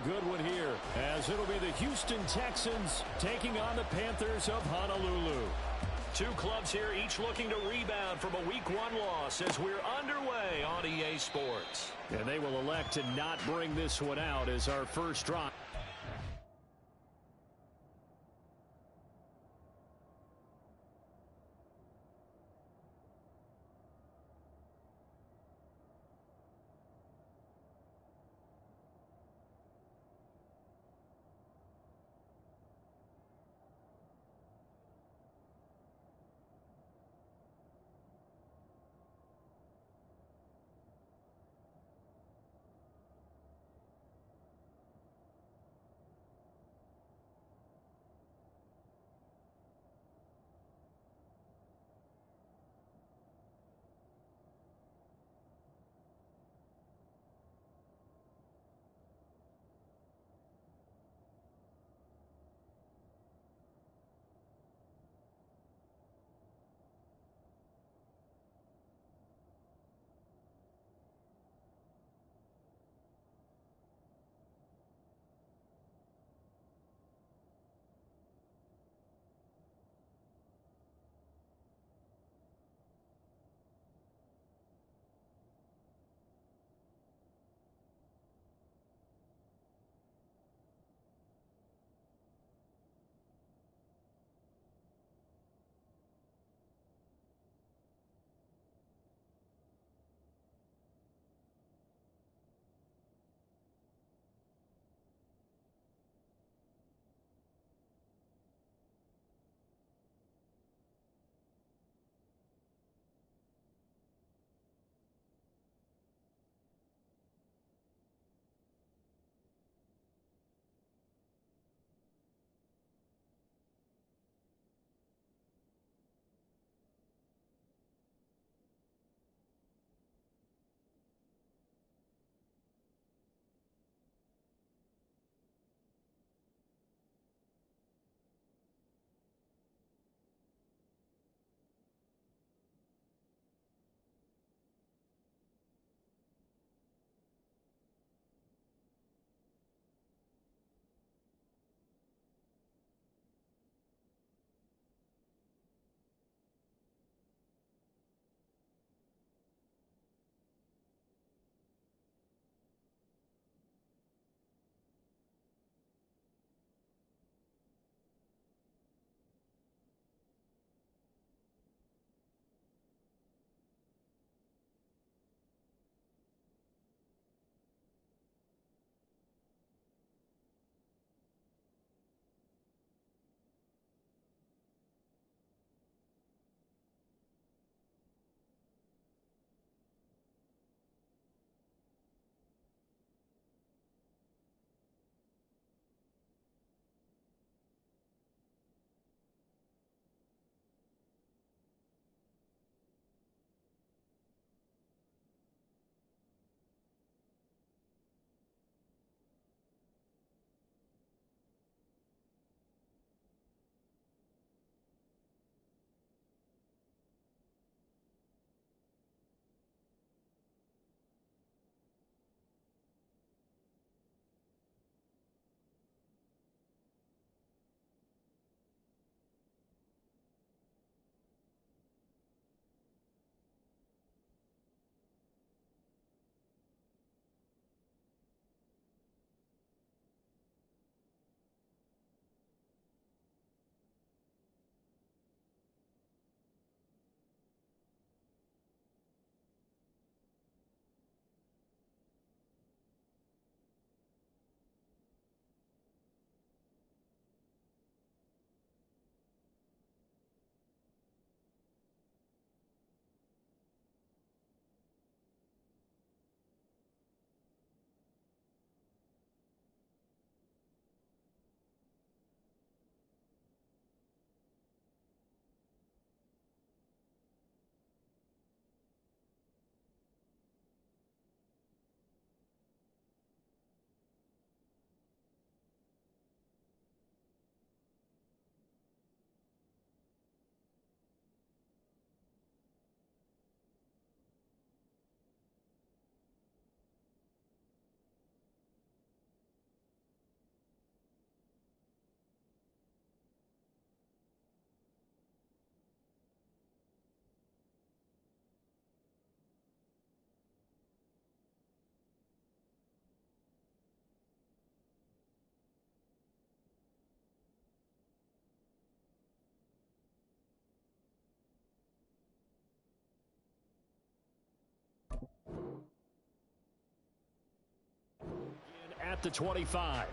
good one here, as it'll be the Houston Texans taking on the Panthers of Honolulu. Two clubs here, each looking to rebound from a Week 1 loss as we're underway on EA Sports. And they will elect to not bring this one out as our first drive. at the 25.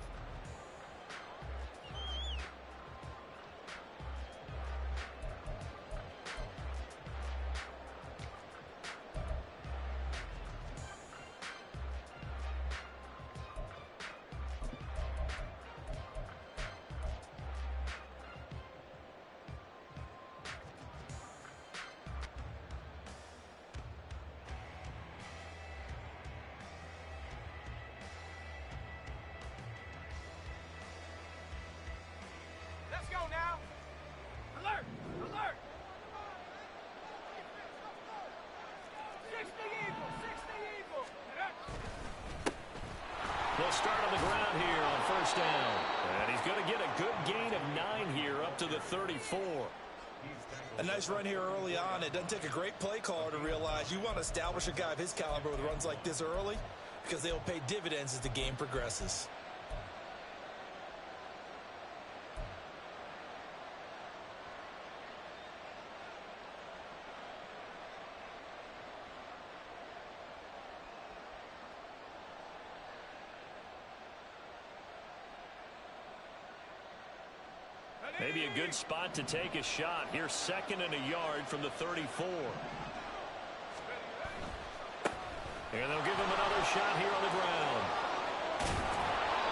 Let's go now. Alert! Alert! 60 Eagle! 60 Eagle! They'll start on the ground here on first down. And he's going to get a good gain of 9 here up to the 34. A nice run here early on. It doesn't take a great play caller to realize you want to establish a guy of his caliber with runs like this early because they will pay dividends as the game progresses. Maybe a good spot to take a shot. Here's 2nd and a yard from the 34. And they'll give him another shot here on the ground.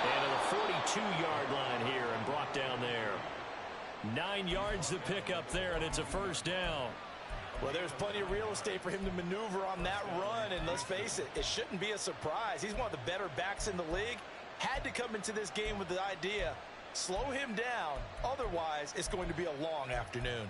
And to the 42-yard line here and brought down there. 9 yards to pick up there, and it's a first down. Well, there's plenty of real estate for him to maneuver on that run, and let's face it, it shouldn't be a surprise. He's one of the better backs in the league. Had to come into this game with the idea, slow him down, otherwise it's going to be a long afternoon.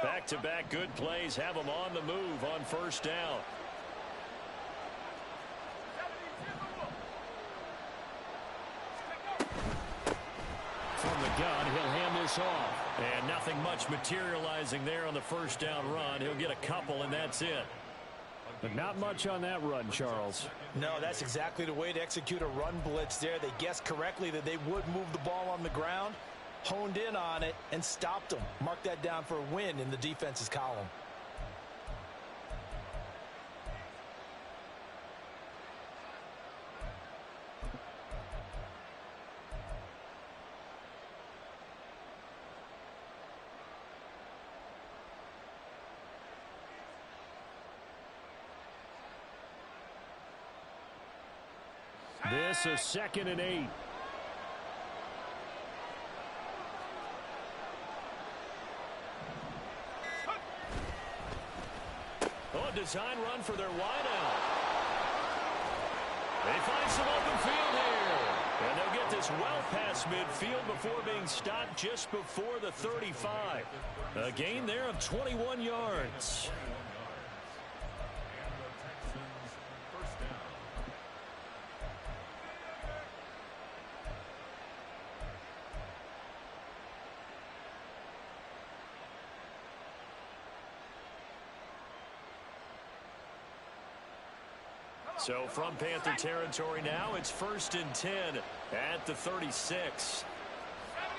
Back-to-back good plays have them on the move on first down. From the gun, he'll hand this off. And nothing much materializing there on the first down run. He'll get a couple, and that's it. But not much on that run, Charles. No, that's exactly the way to execute a run blitz there. They guessed correctly that they would move the ball on the ground, honed in on it, and stopped them. Mark that down for a win in the defense's column. This is 2nd and 8. Oh, design run for their wideout. They find some open field here. And they'll get this well past midfield before being stopped just before the 35. A gain there of 21 yards. So from Panther territory now, it's 1st and 10 at the 36.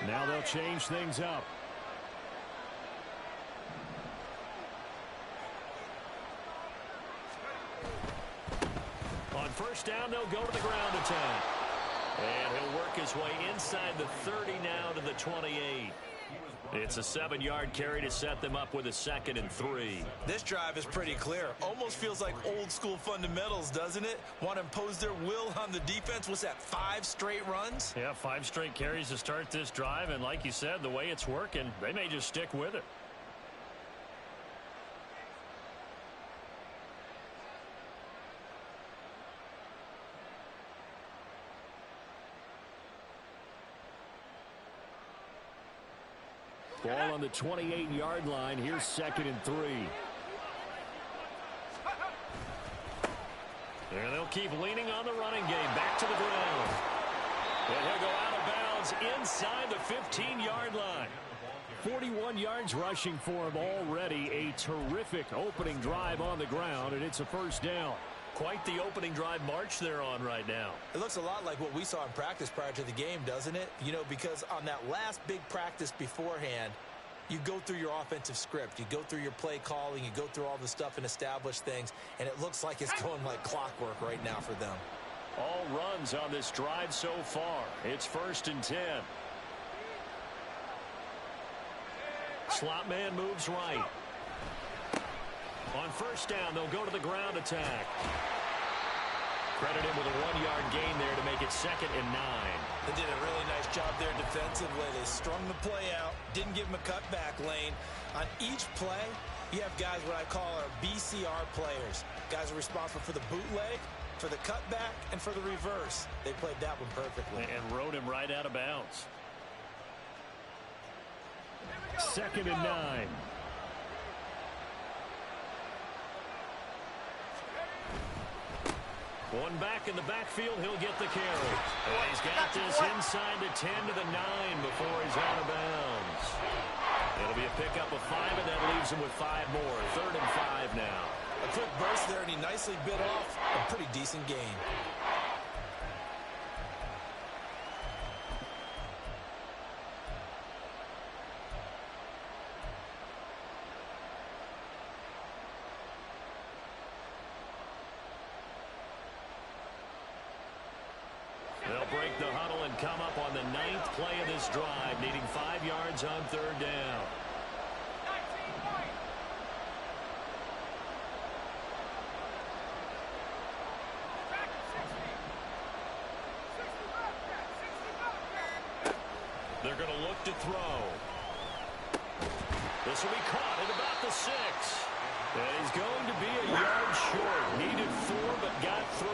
Now they'll change things up. On first down, they'll go to the ground attack. And he'll work his way inside the 30 now to the 28. It's a 7-yard carry to set them up with a 2nd and 3. This drive is pretty clear. Almost feels like old school fundamentals, doesn't it? Want to impose their will on the defense. What's that, 5 straight runs? Yeah, 5 straight carries to start this drive. And like you said, the way it's working, they may just stick with it. Ball on the 28-yard line. Here's 2nd and 3. And they'll keep leaning on the running game. Back to the ground. And he'll go out of bounds inside the 15-yard line. 41 yards rushing for him already. A terrific opening drive on the ground, and it's a first down. Quite the opening drive march they're on right now. It looks a lot like what we saw in practice prior to the game, doesn't it? You know, because on that last big practice beforehand, you go through your offensive script. You go through your play calling. You go through all the stuff and establish things. And it looks like it's going like clockwork right now for them. All runs on this drive so far. It's 1st and 10. Slot man moves right. On first down, they'll go to the ground attack. Credit him with a 1-yard gain there to make it 2nd and 9. They did a really nice job there defensively. They strung the play out, didn't give him a cutback lane. On each play, you have guys what I call our BCR players. Guys are responsible for the bootleg, for the cutback, and for the reverse. They played that one perfectly. And rode him right out of bounds. 2nd and 9. One back in the backfield, he'll get the carry. And he's got this inside the 10 to the 9 before he's out of bounds. It'll be a pickup of 5, and that leaves him with 5 more. 3rd and 5 now. A quick burst there, and he nicely bit off a pretty decent gain. They'll break the huddle and come up on the 9th play of this drive, needing 5 yards on 3rd down. 19 point. Back to 60. 60 Bobcat. 60 Bobcat. They're going to look to throw. This will be caught at about the 6. And he's going to be a yard short. Needed 4, but got 3.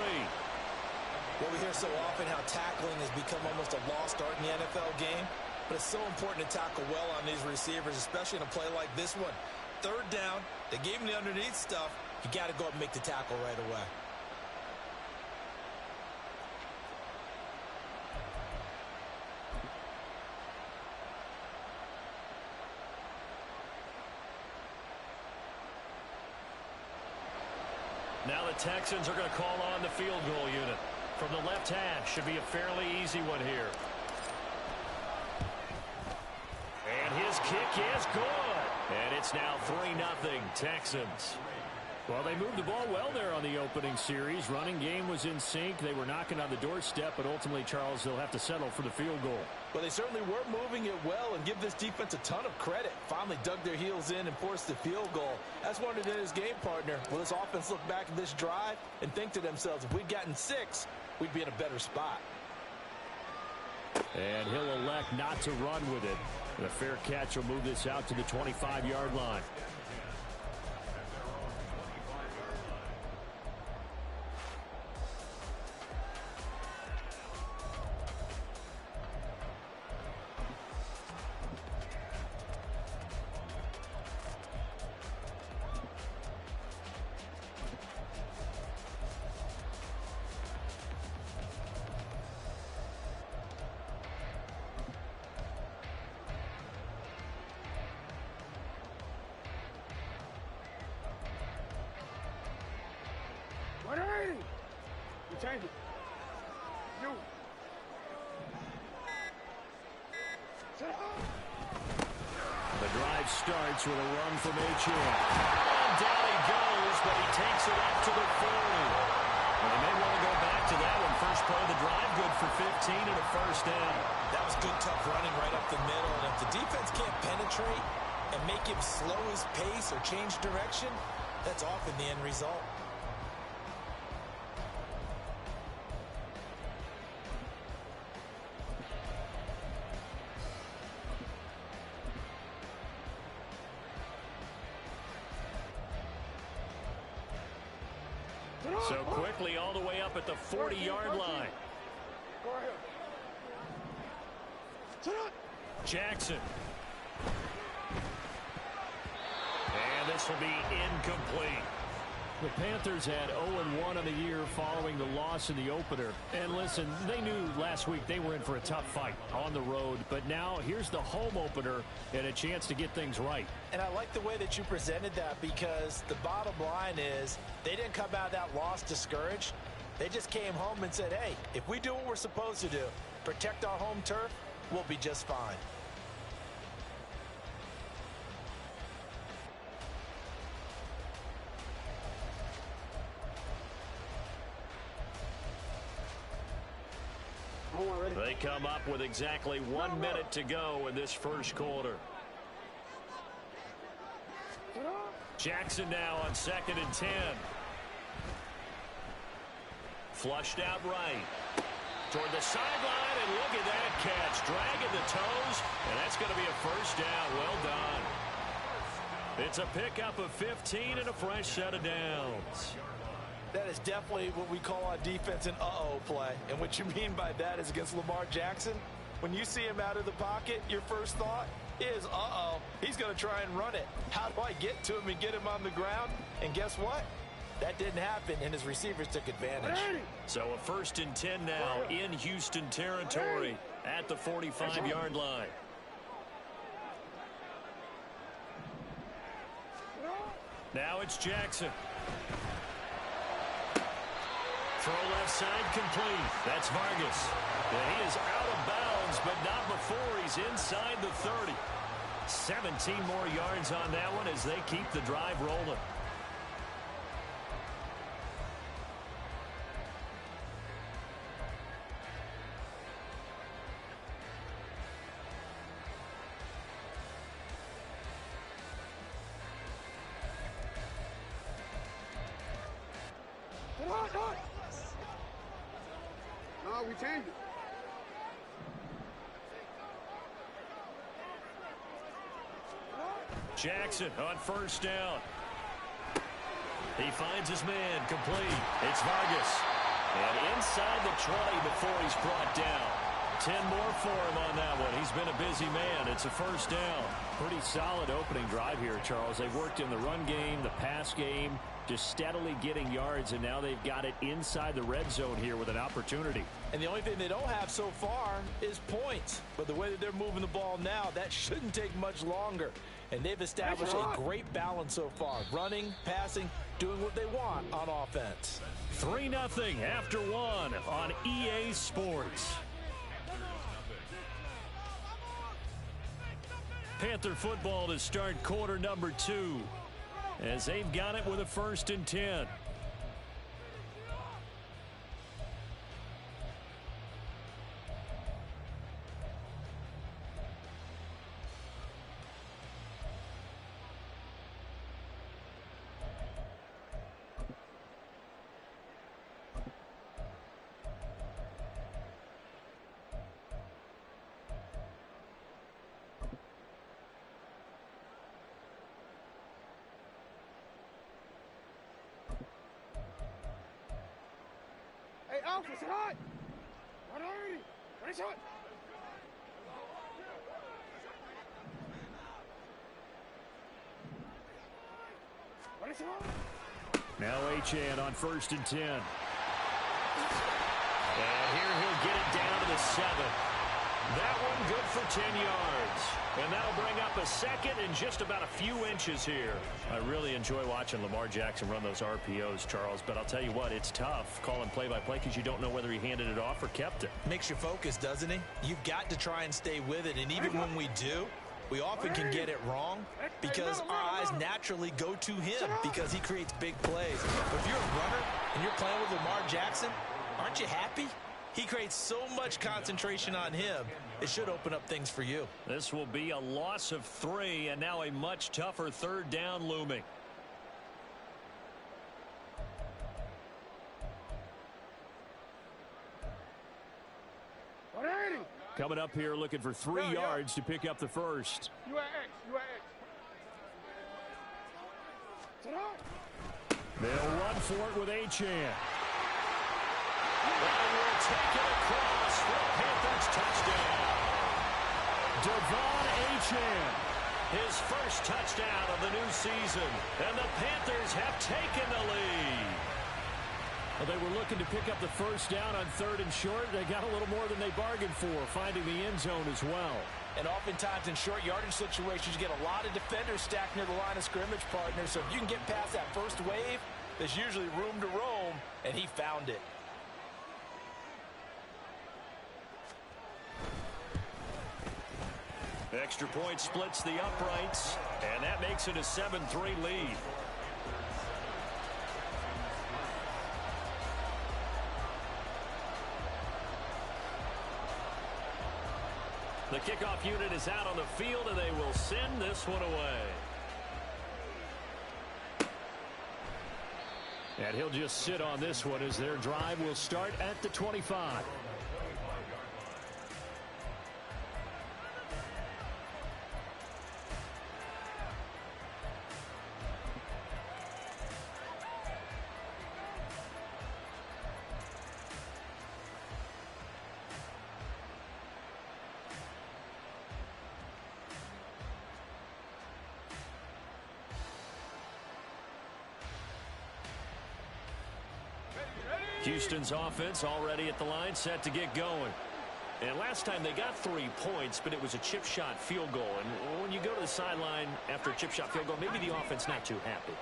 Well, we hear so often how tackling has become almost a lost art in the NFL game, but it's so important to tackle well on these receivers, especially in a play like this one. 3rd down, they gave him the underneath stuff. You got to go up and make the tackle right away. Now the Texans are going to call on the field goal unit. From the left hash, should be a fairly easy one here. And his kick is good. And it's now 3-0 Texans. Well, they moved the ball well there on the opening series. Running game was in sync. They were knocking on the doorstep, but ultimately, Charles, they'll have to settle for the field goal. Well, they certainly were moving it well, and give this defense a ton of credit. Finally dug their heels in and forced the field goal. That's one of his game partner. Will this offense look back at this drive and think to themselves, if we'd gotten 6, we'd be in a better spot. And he'll elect not to run with it. And a fair catch will move this out to the 25-yard line. Change it. You. The drive starts with a run from Etienne. And down he goes, but he takes it up to the 40. Well, they may want to go back to that one. First play of the drive, good for 15 and a first down. That was good, tough running right up the middle. And if the defense can't penetrate and make him slow his pace or change direction, that's often the end result. So quickly all the way up at the 40-yard line. Go ahead. Jackson. And this will be incomplete. The Panthers had 0-1 on the year following the loss in the opener. And listen, they knew last week they were in for a tough fight on the road. But now here's the home opener and a chance to get things right. And I like the way that you presented that, because the bottom line is they didn't come out of that loss discouraged. They just came home and said, hey, if we do what we're supposed to do, protect our home turf, we'll be just fine. They come up with exactly 1 minute to go in this first quarter. Jackson now on 2nd and 10. Flushed out right. Toward the sideline, and look at that catch. Dragging the toes, and that's going to be a first down. Well done. It's a pickup of 15 and a fresh set of downs. That is definitely what we call on defense an uh-oh play. And what you mean by that is against Lamar Jackson, when you see him out of the pocket, your first thought is, uh-oh, he's going to try and run it. How do I get to him and get him on the ground? And guess what? That didn't happen, and his receivers took advantage. So a 1st and 10 now in Houston territory at the 45-yard line. Now it's Jackson. Throw left side complete. That's Vargas. And he is out of bounds, but not before he's inside the 30. 17 more yards on that one as they keep the drive rolling. No, we changed it. Jackson on 1st down. He finds his man complete. It's Vargas. And inside the 20 before he's brought down. 10 more for him on that one. He's been a busy man. It's a first down. Pretty solid opening drive here, Charles. They've worked in the run game, the pass game, just steadily getting yards, and now they've got it inside the red zone here with an opportunity. And the only thing they don't have so far is points. But the way that they're moving the ball now, that shouldn't take much longer. And they've established a great balance so far. Running, passing, doing what they want on offense. 3-0 after 1 on EA Sports. Panther football to start quarter number 2 as they've got it with a 1st and 10. Hey, Alpha, sit hot. 180. 20 shot. Now Achane on 1st and 10. And here he'll get it down to the 7. That one good for 10 yards. And that'll bring up a 2nd and just about a few inches here. I really enjoy watching Lamar Jackson run those RPOs, Charles, but I'll tell you what, it's tough calling play-by-play because you don't know whether he handed it off or kept it. Makes you focus, doesn't he? You've got to try and stay with it, and even when we do, we often can get it wrong because our eyes naturally go to him because he creates big plays. But if you're a runner and you're playing with Lamar Jackson, aren't you happy? He creates so much concentration on him, it should open up things for you. This will be a loss of 3, and now a much tougher 3rd down looming. Coming up here looking for 3 yards to pick up the first. You at X. You at X. Sit hot. They'll run for it with Achane. And will take it across for a Panthers touchdown. Devon Achane. his first touchdown of the new season. And the Panthers have taken the lead. Well, they were looking to pick up the first down on 3rd and short. They got a little more than they bargained for, finding the end zone as well. And oftentimes in short yardage situations, you get a lot of defenders stacked near the line of scrimmage, partner. So if you can get past that first wave, there's usually room to roam, and he found it. Extra point splits the uprights, and that makes it a 7-3 lead. The kickoff unit is out on the field, and they will send this one away. And he'll just sit on this one as their drive will start at the 25. Houston's offense already at the line, set to get going. And last time they got 3 points, but it was a chip shot field goal. And when you go to the sideline after a chip shot field goal, maybe the offense not too happy.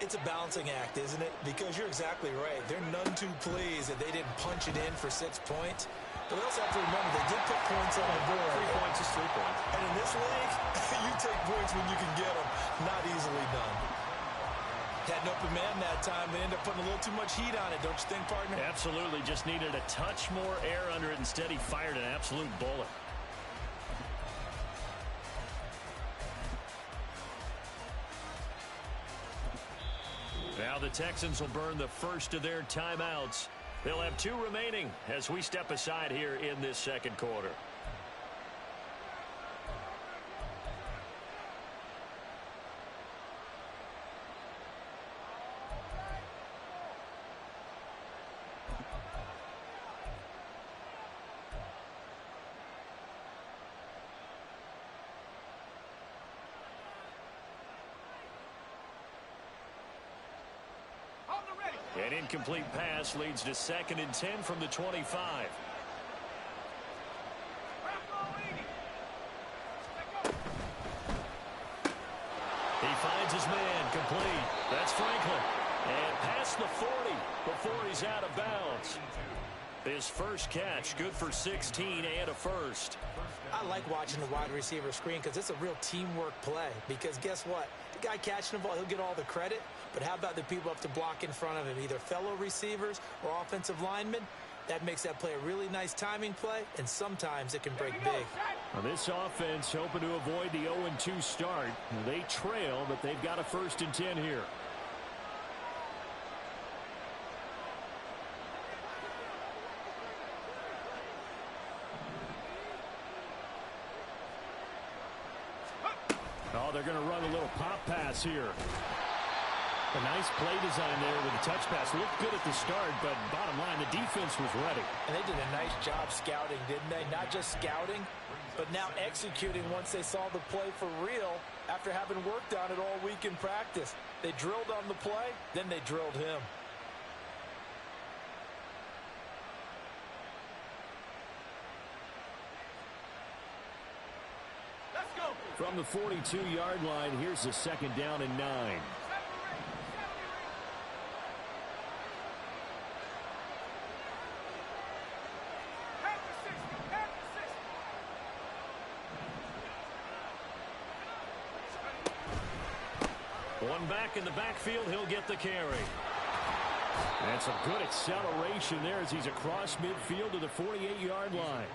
It's a balancing act, isn't it? Because you're exactly right. They're none too pleased that they didn't punch it in for 6 points. But we also have to remember they did put points on the board. 3 points is 3 points. And in this league, you take points when you can get them. Not easily done. Had an open man that time. They ended up putting a little too much heat on it, don't you think, partner? Absolutely. Just needed a touch more air under it. Instead, he fired an absolute bullet. Now the Texans will burn the first of their timeouts. They'll have 2 remaining as we step aside here in this second quarter. An incomplete pass leads to 2nd and 10 from the 25. He finds his man, complete. That's Franklin. And past the 40 before he's out of bounds. His first catch, good for 16 and a first. I like watching the wide receiver screen because it's a real teamwork play. Because guess what? The guy catching the ball, he'll get all the credit. But how about the people up to block in front of him, either fellow receivers or offensive linemen? That makes that play a really nice timing play, and sometimes it can break big. Now this offense hoping to avoid the 0-2 start. They trail, but they've got a 1st and 10 here. Oh, they're going to run a little pop pass here. A nice play design there with a touch pass. Looked good at the start, but bottom line, the defense was ready. And they did a nice job scouting, didn't they? Not just scouting, but now executing once they saw the play for real after having worked on it all week in practice. They drilled on the play, then they drilled him. From the 42-yard line, here's the 2nd down and 9. One back in the backfield, he'll get the carry. That's a good acceleration there as he's across midfield to the 48-yard line.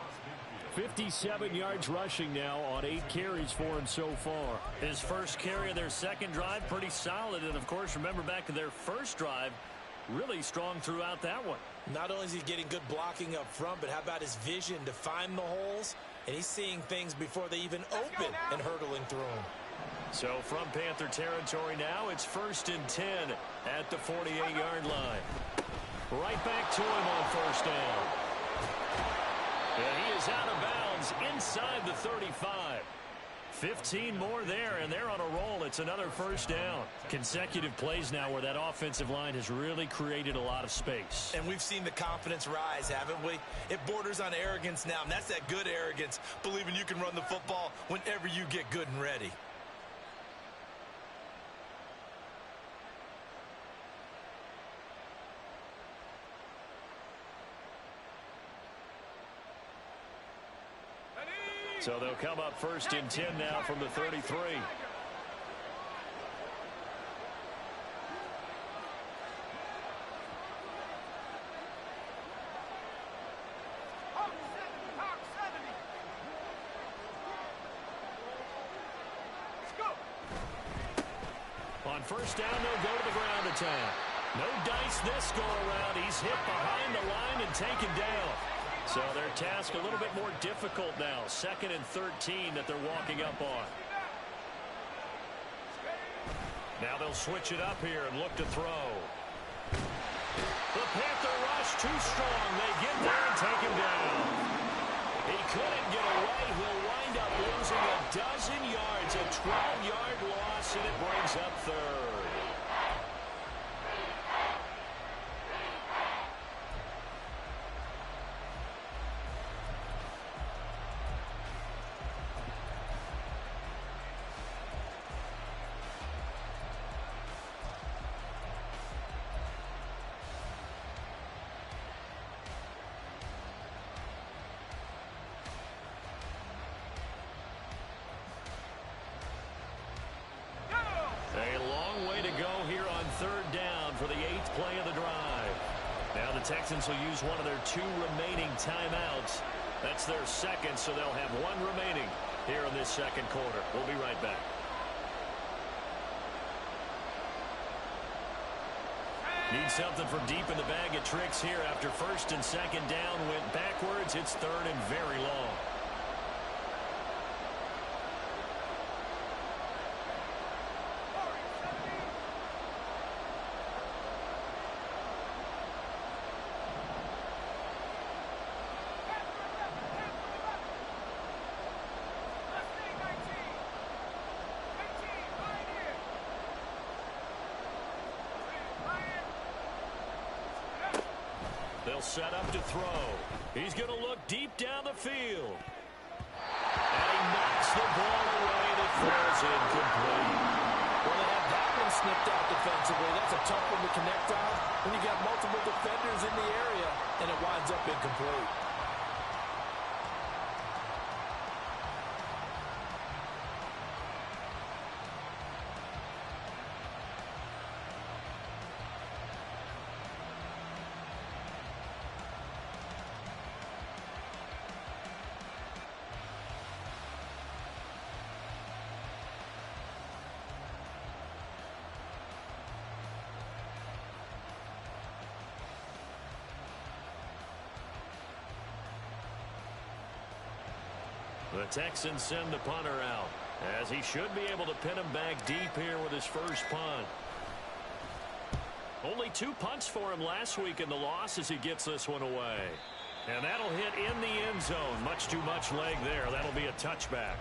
57 yards rushing now on 8 carries for him so far. His first carry of their second drive, pretty solid. And, of course, remember back to their first drive, really strong throughout that one. Not only is he getting good blocking up front, but how about his vision to find the holes? And he's seeing things before they even open and hurdling through them. So from Panther territory now, it's 1st and 10 at the 48-yard line. Right back to him on 1st down. And he is out of bounds inside the 35. 15 more there, and they're on a roll. It's another first down. Consecutive plays now where that offensive line has really created a lot of space. And we've seen the confidence rise, haven't we? It borders on arrogance now, and that's that good arrogance, believing you can run the football whenever you get good and ready. So they'll come up first and 10 now from the 33. On first down, they'll go to the ground attack. No dice this go around. He's hit behind the line and taken down. So their task a little bit more difficult now. 2nd and 13 that they're walking up on. Now they'll switch it up here and look to throw. The Panther rush too strong. They get there and take him down. He couldn't get away. He'll wind up losing a dozen yards. A 12-yard loss, and it brings up 3rd. A long way to go here on 3rd down for the 8th play of the drive. Now the Texans will use one of their 2 remaining timeouts. That's their 2nd, so they'll have 1 remaining here in this 2nd quarter. We'll be right back. Need something from deep in the bag of tricks here after 1st and 2nd down went backwards. It's 3rd and very long. They'll set up to throw. He's going to look deep down the field. And he knocks the ball away that falls incomplete. Well, they have that one snipped out defensively. That's a tough one to connect on when you got multiple defenders in the area, and it winds up incomplete. The Texans send the punter out, as he should be able to pin him back deep here with his first punt. Only 2 punts for him last week in the loss as he gets this one away. And that'll hit in the end zone. Much too much leg there. That'll be a touchback.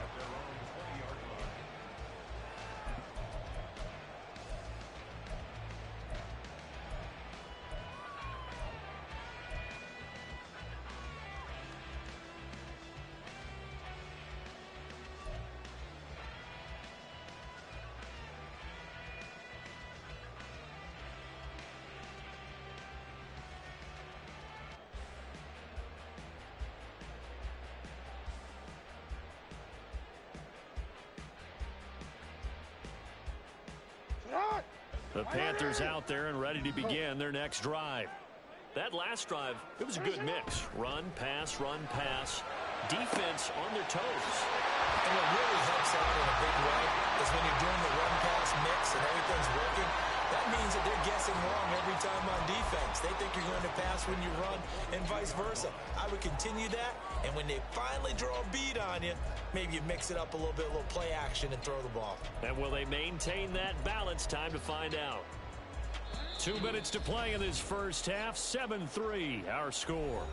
The Panthers out there and ready to begin their next drive. That last drive, it was a good mix. Run, pass, defense on their toes. And what really helps out in a big way is when you're doing the run-pass mix and everything's working, that means that they're guessing wrong every time on defense. They think you're going to pass when you run and vice versa. I would continue that, and when they finally draw a bead on you, maybe you mix it up a little bit, a little play action, and throw the ball. And will they maintain that balance? Time to find out. 2 minutes to play in this first half. 7-3 our score.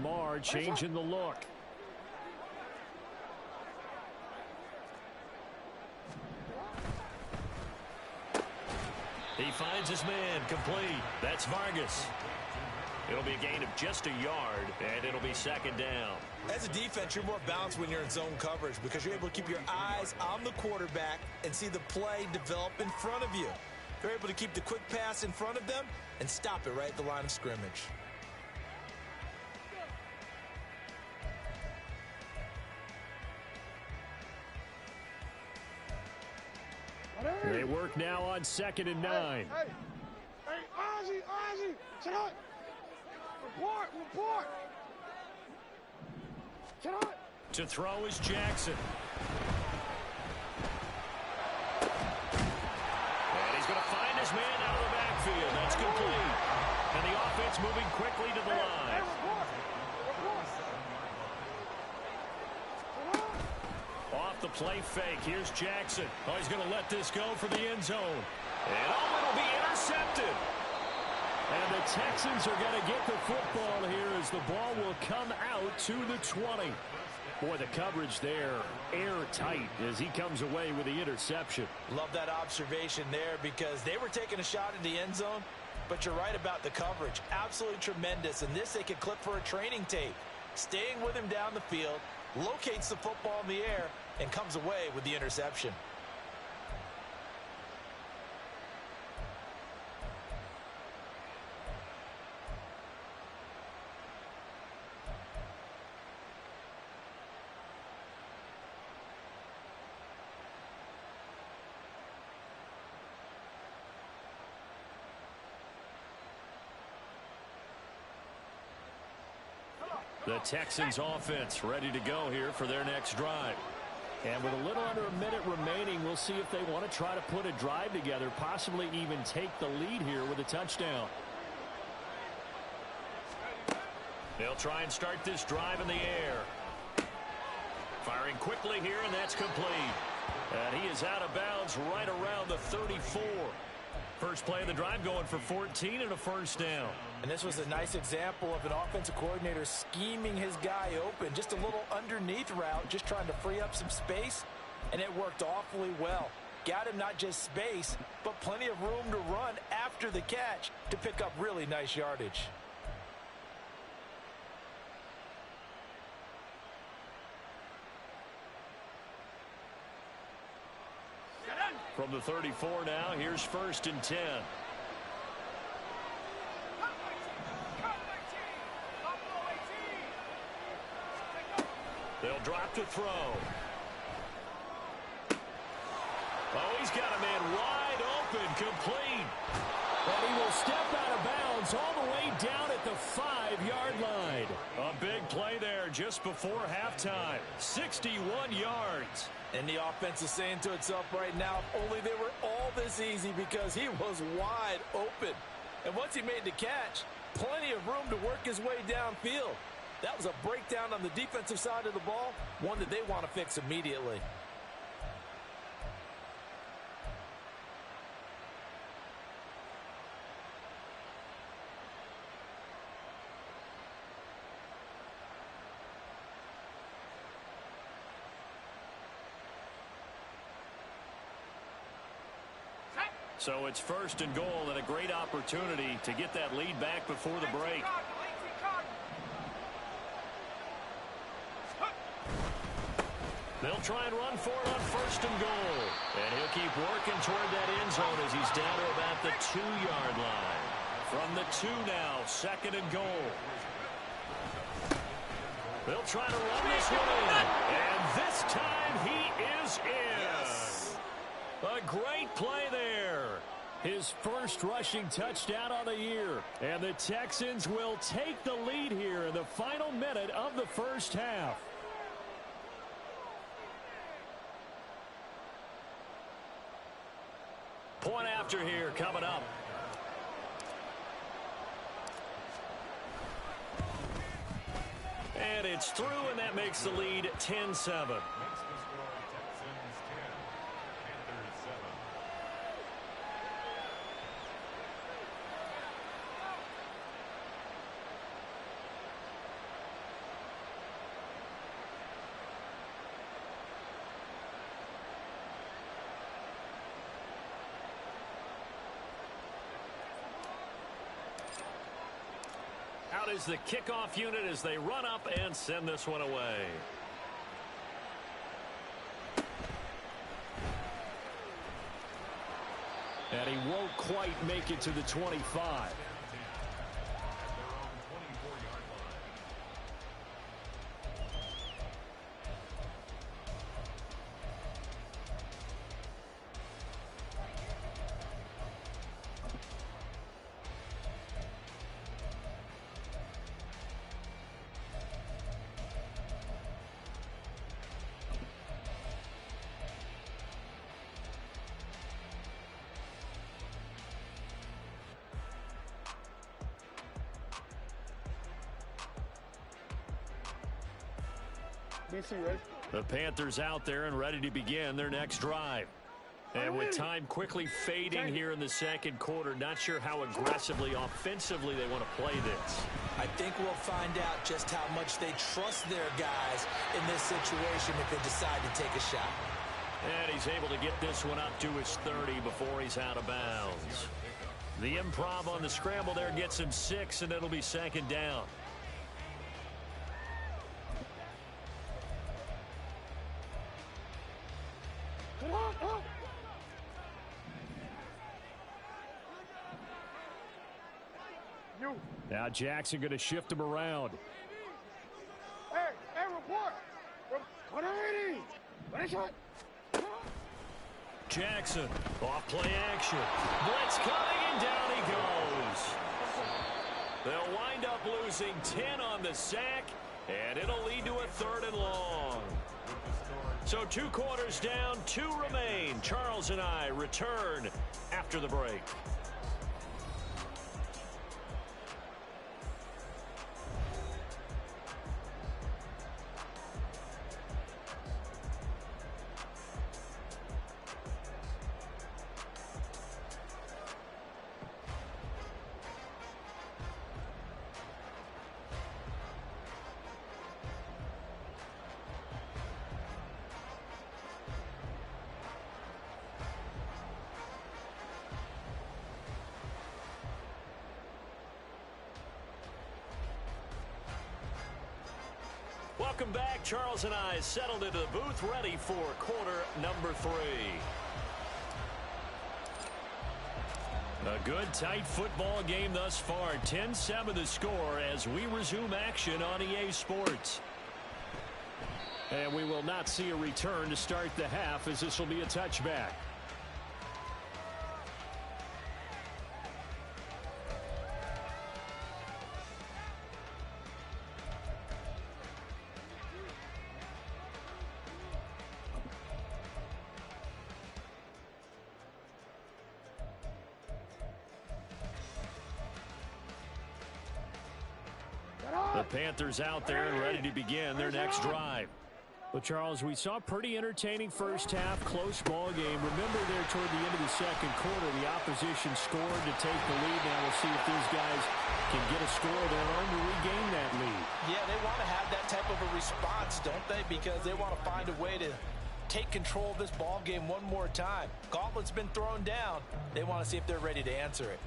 Lamar changing the look. He finds his man complete. That's Vargas. It'll be a gain of just a yard, and it'll be second down. As a defense, you're more balanced when you're in zone coverage because you're able to keep your eyes on the quarterback and see the play develop in front of you. You're able to keep the quick pass in front of them and stop it right at the line of scrimmage. They work now on 2nd and 9. Hey, Ozzie, sit up. Report. Sit up. To throw is Jackson. And he's going to find his man out of the backfield. That's complete. And the offense moving quickly to the line. Report. Off the play fake. Here's Jackson. Oh, he's going to let this go for the end zone. And it'll be intercepted. And the Texans are going to get the football here as the ball will come out to the 20. Boy, the coverage there airtight as he comes away with the interception. Love that observation there because they were taking a shot at the end zone, but you're right about the coverage. Absolutely tremendous. And this they could clip for a training tape. Staying with him down the field, locates the football in the air, and comes away with the interception. The Texans offense ready to go here for their next drive. And with a little under a minute remaining, we'll see if they want to try to put a drive together, possibly even take the lead here with a touchdown. They'll try and start this drive in the air. Firing quickly here, and that's complete. And he is out of bounds right around the 34. First play of the drive going for 14 and a first down. And this was a nice example of an offensive coordinator scheming his guy open. Just a little underneath route, just trying to free up some space, and it worked awfully well. Got him not just space, but plenty of room to run after the catch to pick up really nice yardage. From the 34 now, here's 1st and 10. They'll drop to throw. Oh, he's got a man wide open, complete. And he will step out of bounds all the way down at the 5-yard line. A big play there just before halftime. 61 yards. And the offense is saying to itself right now, if only they were all this easy, because he was wide open. And once he made the catch, plenty of room to work his way downfield. That was a breakdown on the defensive side of the ball, one that they want to fix immediately. So it's 1st and goal, and a great opportunity to get that lead back before the break. They'll try and run for it on 1st and goal. And he'll keep working toward that end zone as he's down to about the 2-yard line. From the 2 now, 2nd and goal. They'll try to run this one in. And this time he is in. Yes. A great play there. His first rushing touchdown on the year. And the Texans will take the lead here in the final minute of the first half. Point after here coming up. And it's through, and that makes the lead 10-7. is the kickoff unit as they run up and send this one away. And he won't quite make it to the 25. The Panthers out there and ready to begin their next drive. And with time quickly fading here in the second quarter, not sure how aggressively, offensively they want to play this. I think we'll find out just how much they trust their guys in this situation if they decide to take a shot. And he's able to get this one up to his 30 before he's out of bounds. The improv on the scramble there gets him 6, and it'll be second down. Now Jackson going to shift him around. Hey, report. Jackson, off play action. Blitz coming, and down he goes. They'll wind up losing 10 on the sack, and it'll lead to a 3rd and long. So 2 quarters down, 2 remain. Charles and I return after the break. Welcome back. Charles and I settled into the booth, ready for quarter number 3. A good, tight football game thus far. 10-7 the score as we resume action on EA Sports. And we will not see a return to start the half, as this will be a touchback. The Panthers out there and ready to begin their next drive. Well, Charles, we saw a pretty entertaining first half, close ball game. Remember there toward the end of the second quarter, the opposition scored to take the lead. Now we'll see if these guys can get a score of their own to regain that lead. Yeah, they want to have that type of a response, don't they? Because they want to find a way to take control of this ball game one more time. Gauntlet's been thrown down. They want to see if they're ready to answer it.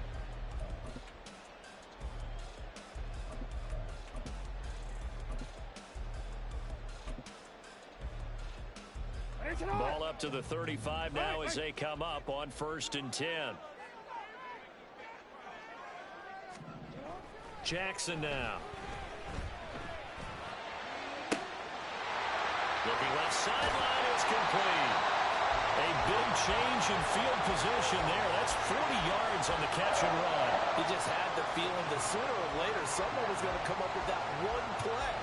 Ball up to the 35 now as they come up on 1st and 10. Jackson now. Looking left sideline, it's complete. A big change in field position there. That's 40 yards on the catch and run. He just had the feeling that sooner or later someone was going to come up with that one play.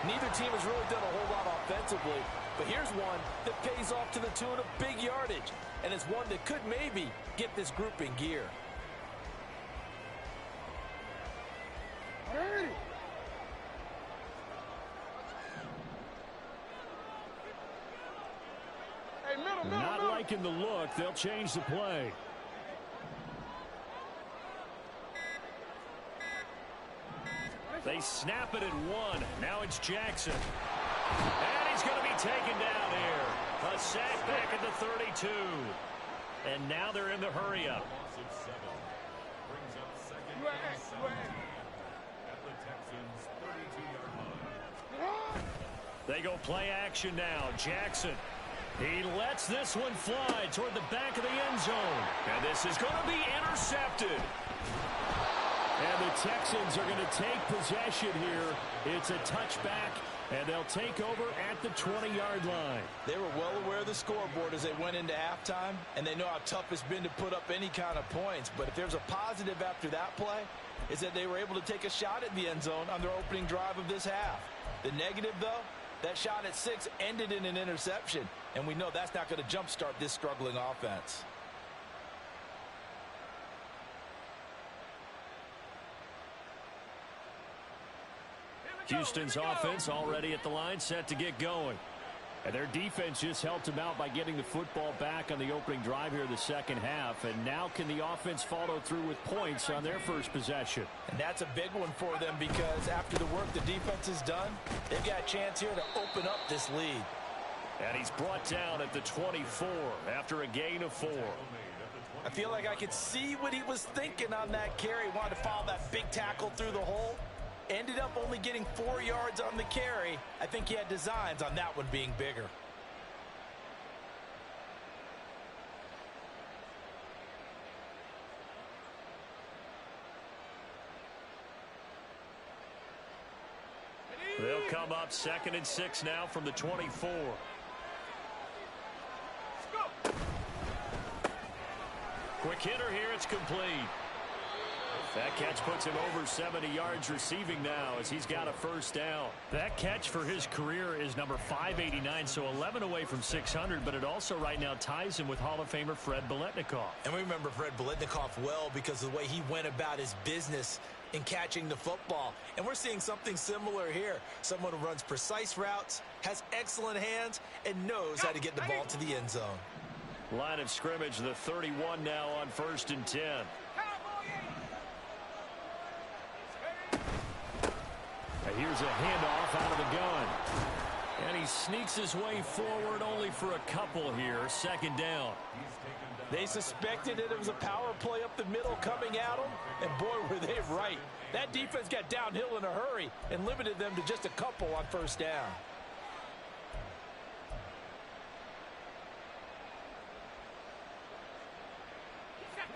Neither team has really done a whole lot offensively, but here's one that pays off to the tune of big yardage, and it's one that could maybe get this group in gear. Not liking the look. They'll change the play. They snap it at 1. Now it's Jackson. And he's going to be taken down here. A sack back at the 32. And now they're in the hurry-up. They go play action now. Jackson. He lets this one fly toward the back of the end zone. And this is going to be intercepted. And the Texans are going to take possession here. It's a touchback, and they'll take over at the 20-yard line. They were well aware of the scoreboard as they went into halftime, and they know how tough it's been to put up any kind of points. But if there's a positive after that play, is that they were able to take a shot at the end zone on their opening drive of this half. The negative, though, that shot at 6 ended in an interception, and we know that's not going to jumpstart this struggling offense. Houston's offense already at the line, set to get going. And their defense just helped them out by getting the football back on the opening drive here in the second half. And now can the offense follow through with points on their first possession? And that's a big one for them because after the work the defense has done, they've got a chance here to open up this lead. And he's brought down at the 24 after a gain of 4. I feel like I could see what he was thinking on that carry. Wanted to follow that big tackle through the hole. Ended up only getting 4 yards on the carry. I think he had designs on that one being bigger. They'll come up 2nd and 6 now from the 24. Quick hitter here, it's complete. That catch puts him over 70 yards receiving now as he's got a first down. That catch for his career is number 589, so 11 away from 600, but it also right now ties him with Hall of Famer Fred Biletnikoff. And we remember Fred Biletnikoff well because of the way he went about his business in catching the football. And we're seeing something similar here. Someone who runs precise routes, has excellent hands, and knows how to get the ball to the end zone. Line of scrimmage, the 31 now on 1st and 10. Here's a handoff out of the gun. And he sneaks his way forward only for a couple here. 2nd down. They suspected that it was a power play up the middle coming at them. And boy, were they right. That defense got downhill in a hurry and limited them to just a couple on 1st down.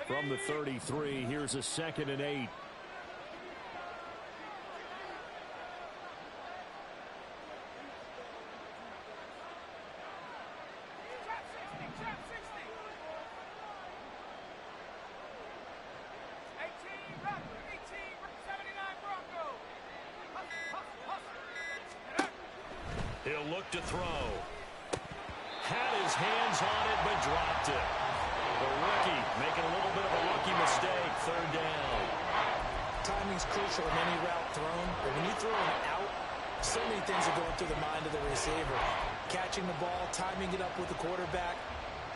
From the 33, here's a 2nd and 8. He'll look to throw. Had his hands on it, but dropped it. The rookie making a little bit of a rookie mistake. 3rd down. Timing's crucial in any route thrown, but when you throw an out, so many things are going through the mind of the receiver. Catching the ball, timing it up with the quarterback.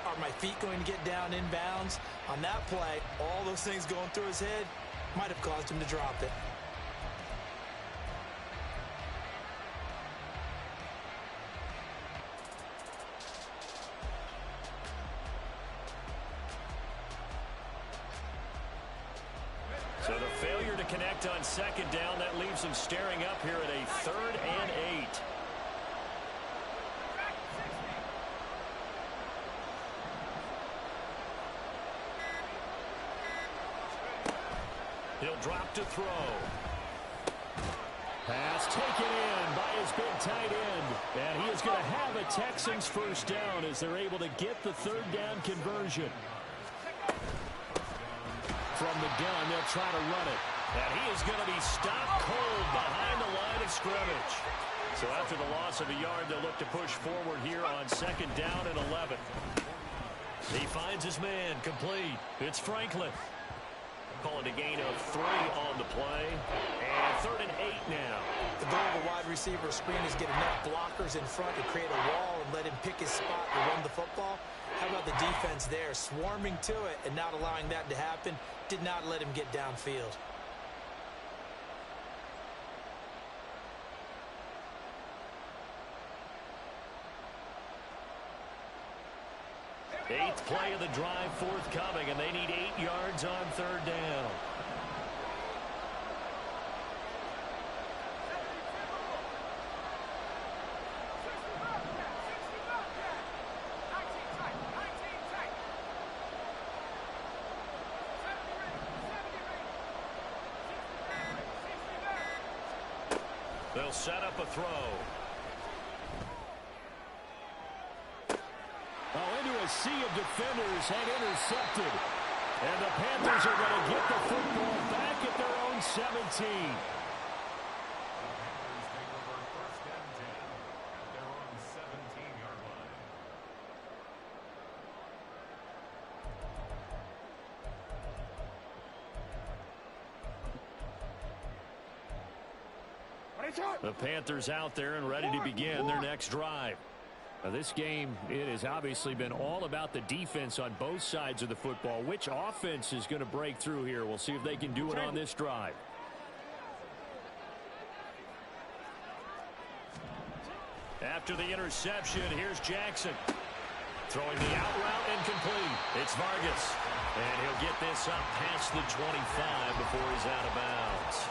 Are my feet going to get down inbounds? On that play, all those things going through his head might have caused him to drop it. So the failure to connect on 2nd down, that leaves him staring up here at a 3rd and 8. He'll drop to throw. Pass taken in by his big tight end. And he is going to have a Texans first down as they're able to get the 3rd down conversion. From the gun, they'll try to run it. And he is going to be stopped cold behind the line of scrimmage. So after the loss of a yard, they'll look to push forward here on 2nd down and 11. He finds his man complete. It's Franklin. Calling a gain of 3 on the play. And 3rd and 8 now. The goal of a wide receiver screen is get enough blockers in front to create a wall and let him pick his spot to run the football. How about the defense there, swarming to it and not allowing that to happen? Did not let him get downfield. Eighth play of the drive forthcoming, and they need 8 yards on 3rd down. They'll set up a throw. Into a sea of defenders and intercepted. And the Panthers are going to get the football back at their own 17. The Panthers out there and ready to begin their next drive. Now, this game, it has obviously been all about the defense on both sides of the football. Which offense is going to break through here? We'll see if they can do it on this drive. After the interception, here's Jackson. Throwing the out route incomplete. It's Vargas. And he'll get this up past the 25 before he's out of bounds.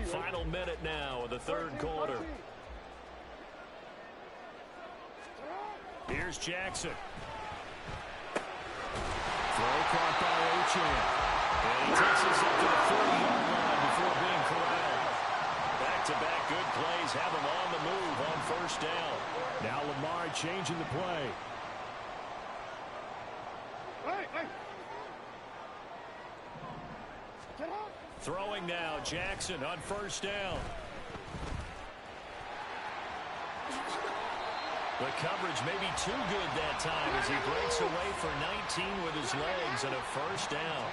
Final minute now of the third quarter. Here's Jackson. Throw caught by Achane. And he takes us up to the 40-yard line before being corralled. Back-to-back good plays have him on the move on first down. Now Lamar changing the play. Throwing now, Jackson on first down. The coverage may be too good that time as he breaks away for 19 with his legs and a first down.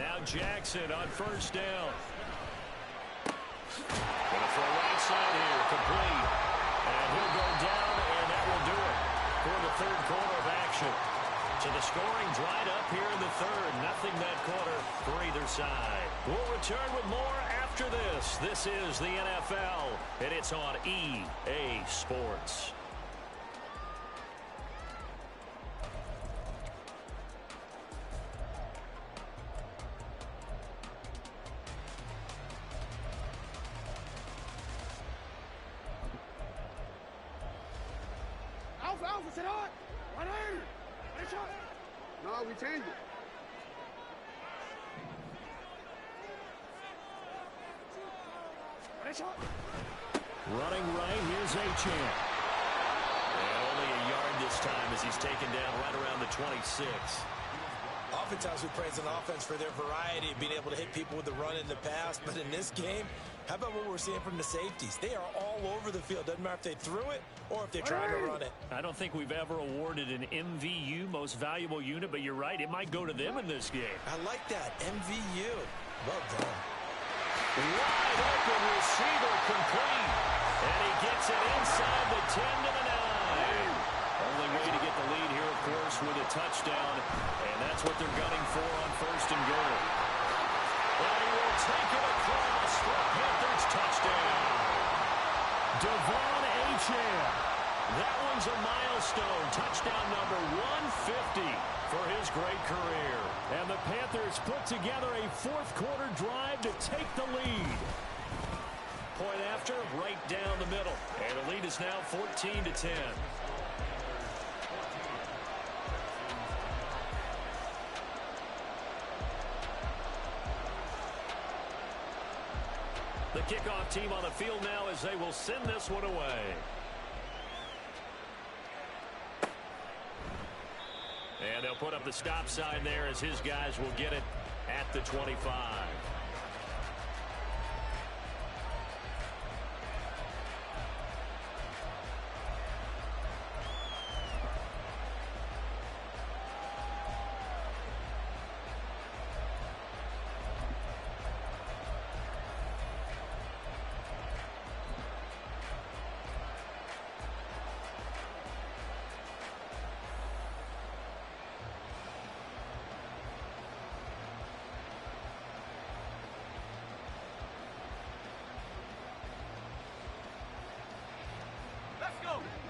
Now Jackson on first down. Gonna throw right side here, complete. And he'll go down, and that will do it for the third quarter of action. So the scoring dried up here in the third. Nothing that quarter for either side. We'll return with more after this. This is the NFL, and it's on EA Sports. Alpha, sit on! 180! No, we changed it. Running right, here's Achane. And only a yard this time as he's taken down right around the 26. Oftentimes we praise an offense for their variety of being able to hit people with the run in the past, but in this game, how about what we're seeing from the safeties? They are all over the field. Doesn't matter if they threw it or if they're trying to run it. I don't think we've ever awarded an MVU, most valuable unit, but you're right, it might go to them in this game. I like that, MVU. Well done. Wide open receiver complete. And he gets it inside the 10 to the 9. Only way to get the lead here, of course, with a touchdown. And that's what they're gunning for on first and goal. And he will take it across for a Panthers touchdown. Devon Achane. That one's a milestone. Touchdown number 150 for his great career. And the Panthers put together a fourth quarter drive to take the lead. Point after, right down the middle. And the lead is now 14-10. The kickoff team on the field now as they will send this one away. And they'll put up the stop sign there as his guys will get it at the 25.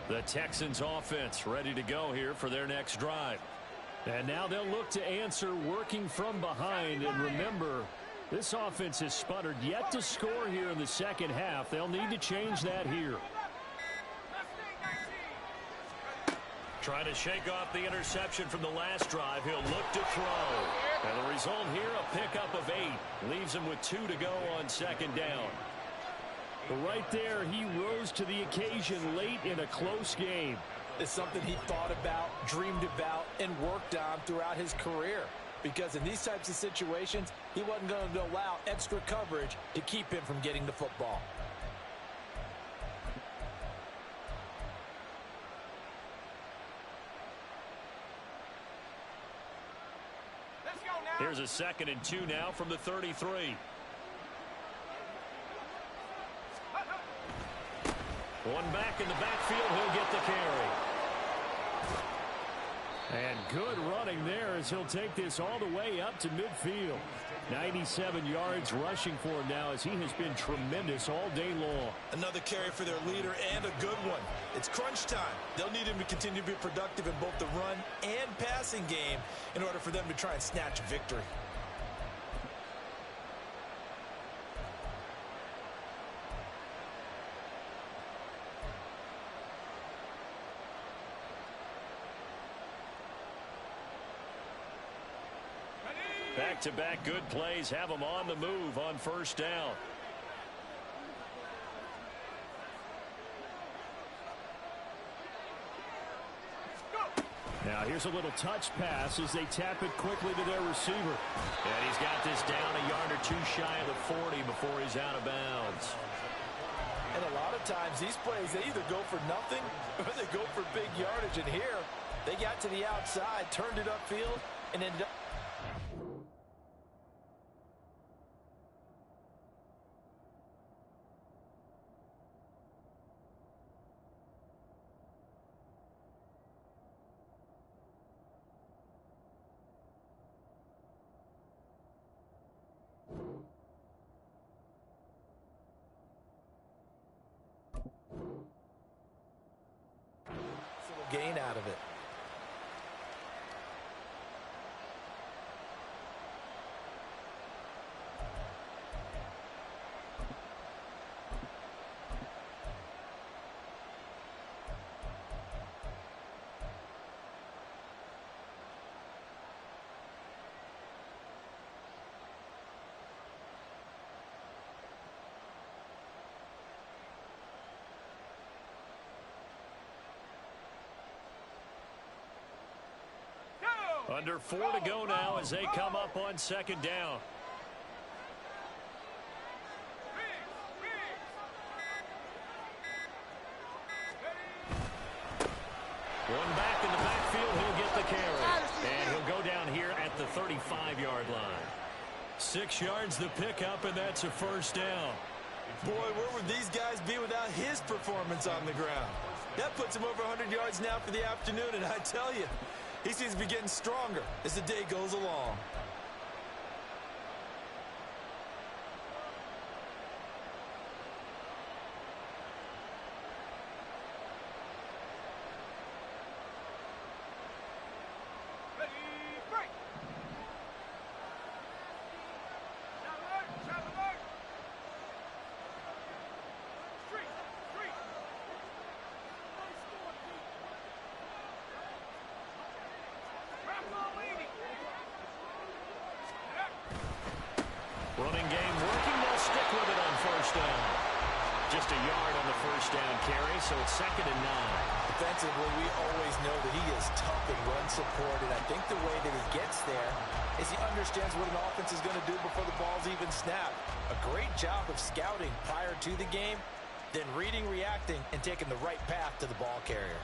The Texans offense ready to go here for their next drive. And now they'll look to answer working from behind. And remember, this offense has sputtered yet to score here in the second half. They'll need to change that here. Trying to shake off the interception from the last drive. He'll look to throw. And the result here, a pickup of 8. Leaves him with 2 to go on second down. Right there, he rose to the occasion late in a close game. It's something he thought about, dreamed about, and worked on throughout his career. Because in these types of situations, he wasn't going to allow extra coverage to keep him from getting the football. Here's a 2nd and 2 now from the 33. One back in the backfield, he'll get the carry. And good running there as he'll take this all the way up to midfield. 97 yards rushing for him now as he has been tremendous all day long. Another carry for their leader and a good one. It's crunch time. They'll need him to continue to be productive in both the run and passing game in order for them to try and snatch a victory. Back-to-back good plays have them on the move on first down. Now here's a little touch pass as they tap it quickly to their receiver. And he's got this down a yard or 2 shy of the 40 before he's out of bounds. And a lot of times these plays, they either go for nothing or they go for big yardage. And here, they got to the outside, turned it upfield, and ended up. Gain out of it. Under 4 to go now as they come up on second down. One back in the backfield, he'll get the carry. And he'll go down here at the 35-yard line. 6 yards the pickup, and that's a first down. Boy, where would these guys be without his performance on the ground? That puts him over 100 yards now for the afternoon, and I tell you, he seems to be getting stronger as the day goes along. Running game working. They'll stick with it on first down. Just a yard on the first down carry, so it's 2nd and 9. Defensively, we always know that he is tough in run support, and I think the way that he gets there is he understands what an offense is going to do before the ball's even snapped. A great job of scouting prior to the game, then reading, reacting, and taking the right path to the ball carrier.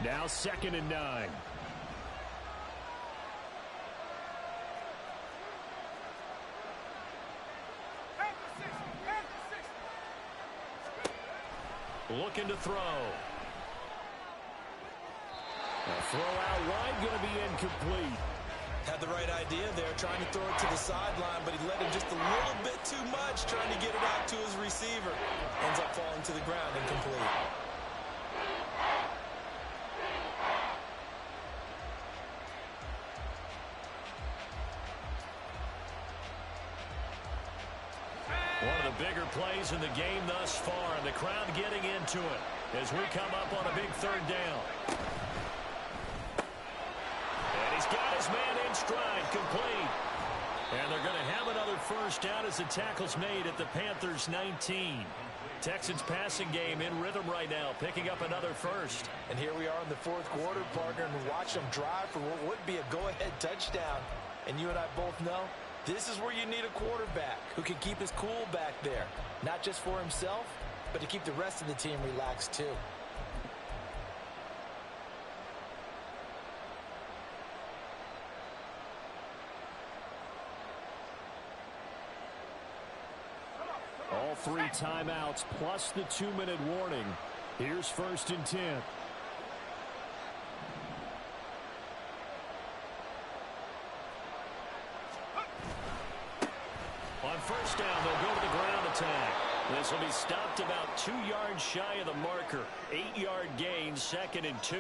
Now 2nd and 9. Looking to throw. A throw out wide, going to be incomplete. Had the right idea there, trying to throw it to the sideline, but he let him just a little bit too much, trying to get it out to his receiver. Ends up falling to the ground, incomplete. One of the bigger plays in the game thus far, and the crowd getting into it as we come up on a big third down. And he's got his man in stride, complete. And they're going to have another first down as the tackle's made at the Panthers' 19. Texans passing game in rhythm right now, picking up another first. And here we are in the fourth quarter, partner, and watch them drive for what would be a go-ahead touchdown. And you and I both know this is where you need a quarterback who can keep his cool back there. Not just for himself, but to keep the rest of the team relaxed too. All 3 timeouts plus the 2-minute warning. Here's 1st and 10. On first down, they'll go to the ground attack. This will be stopped about 2 yards shy of the marker. 8-yard gain, 2nd and 2.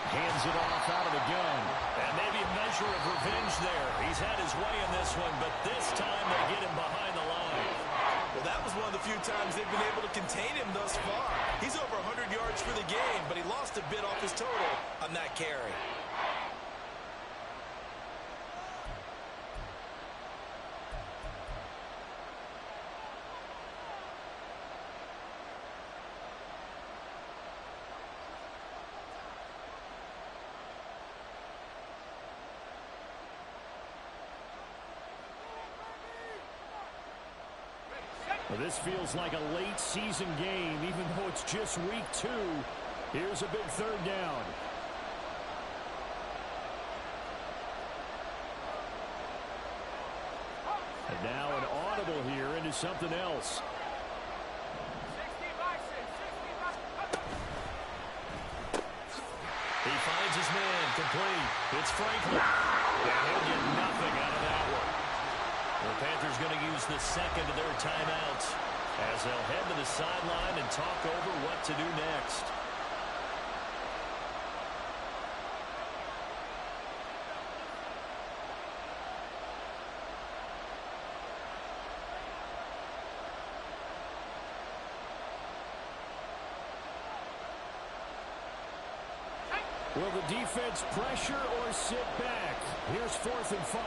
Hands it off out of the gun. And maybe a measure of revenge there. He's had his way in this one, but this time they get him behind the line. Well, that was one of the few times they've been able to contain him thus far. He's over 100 yards for the game, but he lost a bit off his total on that carry. Well, this feels like a late season game, even though it's just week 2. Here's a big third down. And now an audible here into something else. He finds his man, complete. It's Franklin. And he'll get nothing out of that one. The Panthers going to use the second of their timeouts as they'll head to the sideline and talk over what to do next. Will the defense pressure or sit back? Here's 4th and 5.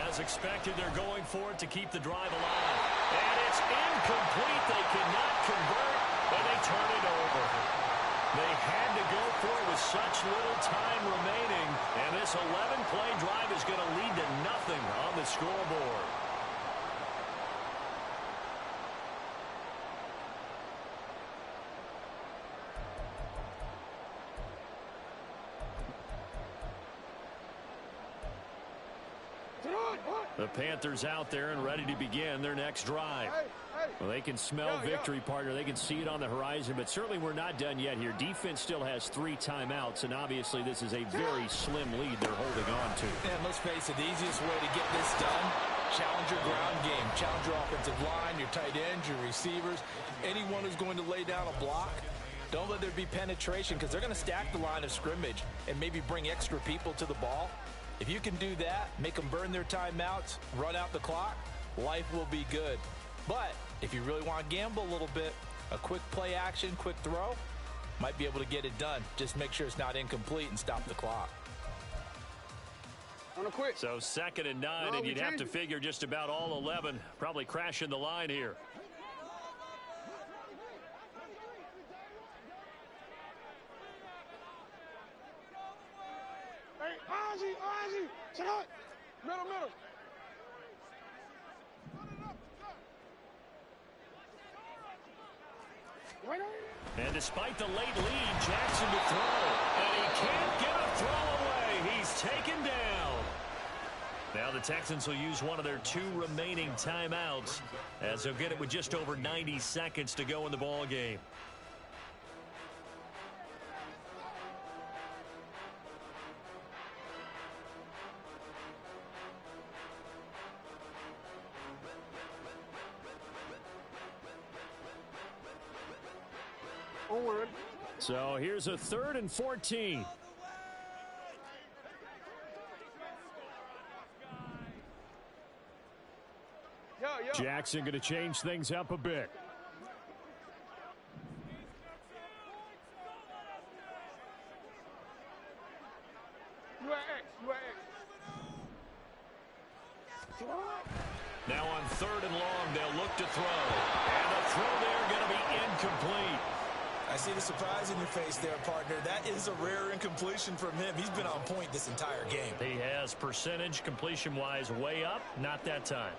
As expected, they're going for it to keep the drive alive. And it's incomplete. They cannot convert, and they turn it over. They had to go for it with such little time remaining, and this 11-play drive is going to lead to nothing on the scoreboard. The Panthers out there and ready to begin their next drive. Well, they can smell victory, partner. They can see it on the horizon, but certainly we're not done yet here. Defense still has 3 timeouts, and obviously this is a very slim lead they're holding on to. And let's face it, the easiest way to get this done, challenge your ground game. Challenge your offensive line, your tight ends, your receivers, anyone who's going to lay down a block. Don't let there be penetration because they're going to stack the line of scrimmage and maybe bring extra people to the ball. If you can do that, make them burn their timeouts, run out the clock, life will be good. But if you really want to gamble a little bit, a quick play action, quick throw, might be able to get it done. Just make sure it's not incomplete and stop the clock. On a quick. So 2nd and 9, and you'd have to figure just about all 11 probably crashing the line here. Hey, Ozzy, check out. Middle. And despite the late lead, Jackson to throw. And he can't get a throw away. He's taken down. Now the Texans will use one of their 2 remaining timeouts as they'll get it with just over 90 seconds to go in the ball game. Onward. So here's a 3rd and 14. Jackson going to change things up a bit. You at X. Now on 3rd and long, they'll look to throw. And the throw there going to be incomplete. I see the surprise in your face there, partner. That is a rare incompletion from him. He's been on point this entire game. He has percentage completion-wise way up. Not that time.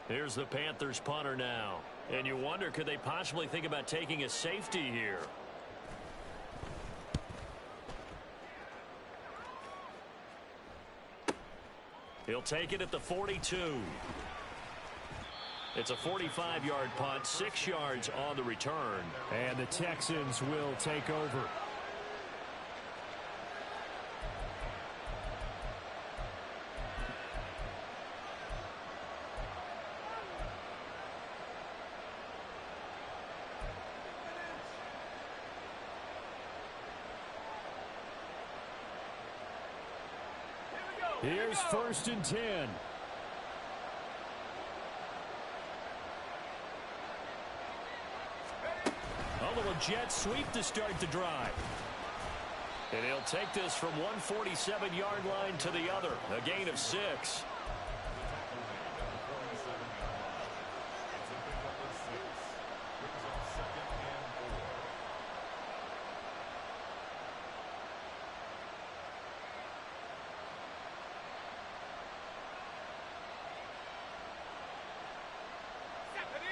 Here's the Panthers punter now. And you wonder, could they possibly think about taking a safety here? He'll take it at the 42. It's a 45-yard punt, 6 yards on the return. And the Texans will take over. Here's 1st and 10. A little jet sweep to start the drive. And he'll take this from 147-yard line to the other. A gain of 6.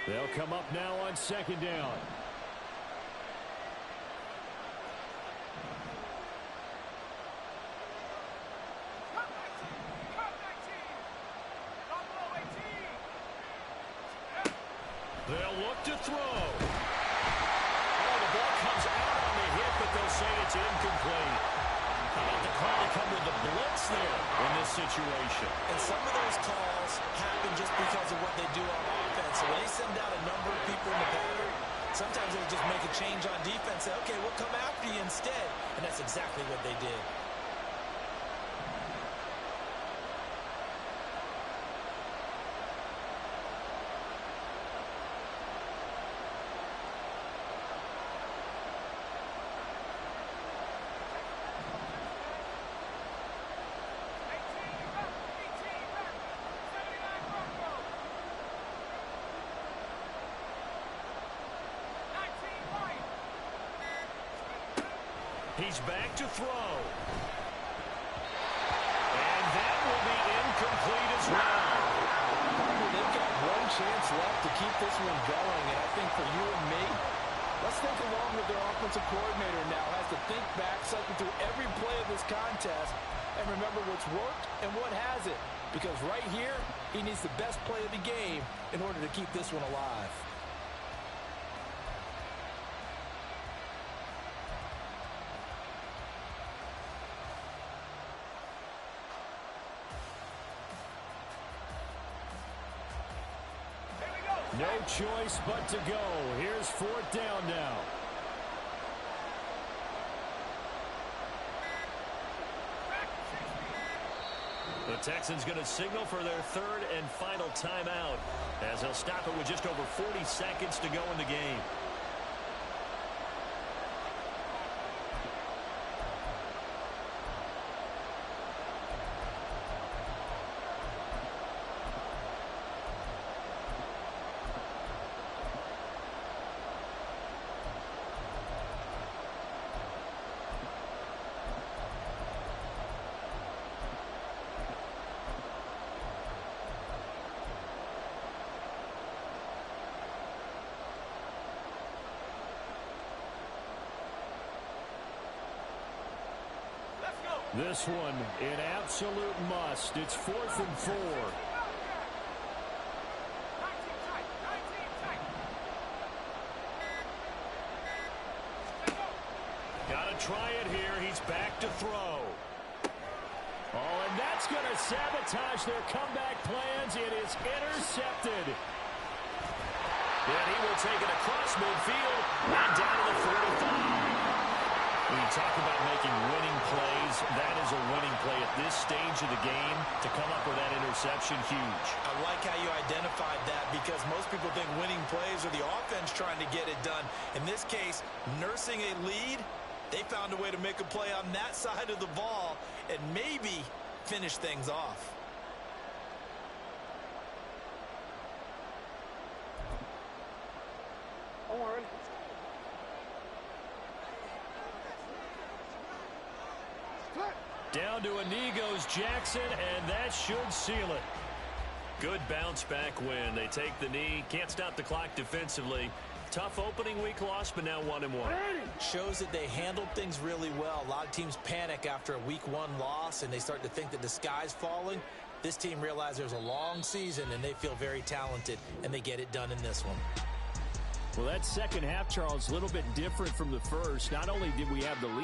They'll come up now on 2nd down. They'll look to throw. Oh, the ball comes out on the hit, but they'll say it's incomplete. How about the call to come with the blitz there in this situation? And some of those calls happen just because of what they do on offense. So when they send out a number of people in the pattern, sometimes they just make a change on defense. Say, okay, we'll come after you instead. And that's exactly what they did. He's back to throw. And that will be incomplete as well. They've got one chance left to keep this one going. And I think for you and me, let's think along with their offensive coordinator now. Has to think back, cycle through every play of this contest, and remember what's worked and what hasn't. Because right here, he needs the best play of the game in order to keep this one alive. No choice but to go. Here's 4th down now. The Texans going to signal for their 3rd and final timeout as they'll stop it with just over 40 seconds to go in the game. This one, an absolute must. It's 4th and 4. Got to try it here. He's back to throw. Oh, and that's going to sabotage their comeback plans. It is intercepted. And he will take it across midfield and down to the 45. When you talk about making winning plays, that is a winning play at this stage of the game. To come up with that interception, huge. I like how you identified that, because most people think winning plays are the offense trying to get it done. In this case, nursing a lead, they found a way to make a play on that side of the ball and maybe finish things off. Don't worry. Down to a knee goes Jackson, and that should seal it. Good bounce-back win. They take the knee. Can't stop the clock defensively. Tough opening week loss, but now 1-1. Shows that they handled things really well. A lot of teams panic after a week 1 loss, and they start to think that the sky's falling. This team realized there's a long season, and they feel very talented, and they get it done in this one. Well, that second half, Charles, a little bit different from the first. Not only did we have the lead